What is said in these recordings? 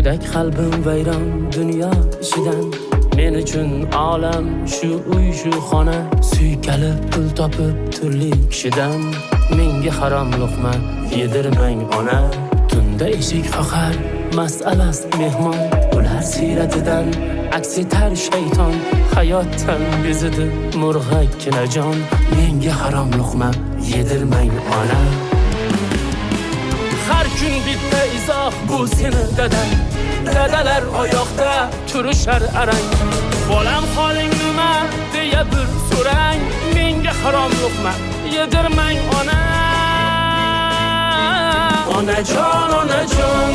Yurak qalbim vayron dunyo ishidan. Men uchun olam shu uy shu xona. Suykalib pul topib turli kishidan. Menga harom luqma yedirmang ona. Tunda eshik qoqar mas'alas mehmon. Ular siyratidan aks etar shayton. Hayotdan bezidi murg'akkinajon. Menga harom luqma yedirmang ona. Har kun bitta izoh bu seni dadang. Dadalar oyoqda turishar arang. Bolam holing nima deya bir so'rang. Menga harom luqma yedirmang ona. Onajon onajon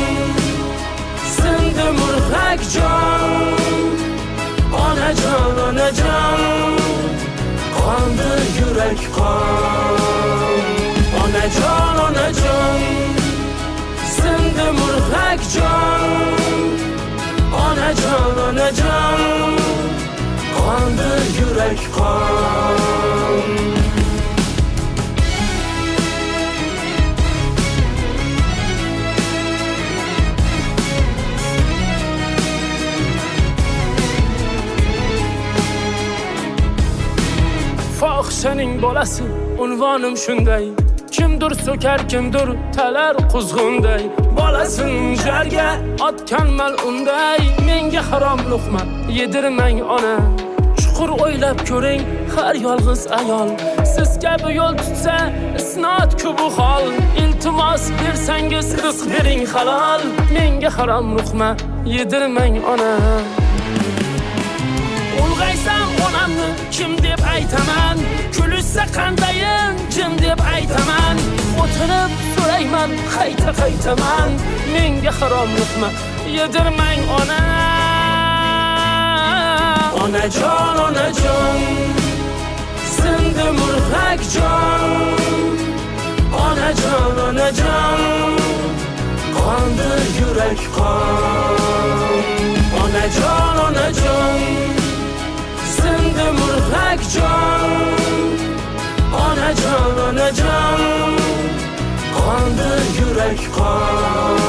sindi murg'ak jon. Onajon onajon qondi yurak qon. Onajon onajon sindi murg'ak jon. Onajon onajon qondi yurak qon. Fohishaning bolasi unvonim shunday. Kimdir so'kar kimdir talar quzg'unday. Bolasin jarga otgan mal unday. Menga harom luqma yedirmang ona. Chuqur o'ylab ko'ring har yolg'iz ayol. Siz kabi yo'l tutsa isnot-ku bu hol. Iltimos bersangiz rizq bering halol. Menga harom luqma yedirmang ona. Ulg'aysam onamni kim deb aytaman. Kulishsa qandayin jim deb aytaman. O'tirib so'rayman qaytaman. Menga harom luqma yedirmang ona. Onajon onajon sindi murg'ak jon. Onajon onajon qondi yurak qon. Onajon onajon sindi murg'ak jon. Onajon onajon qondi yurak qon.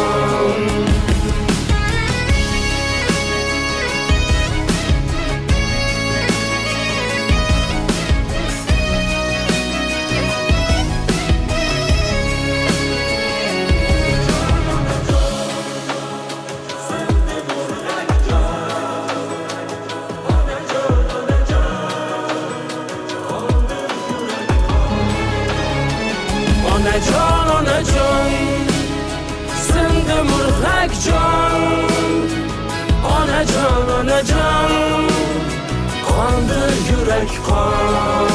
Onajon onajon sindi murg'ak jon. Onajon onajon qondi yurak qon.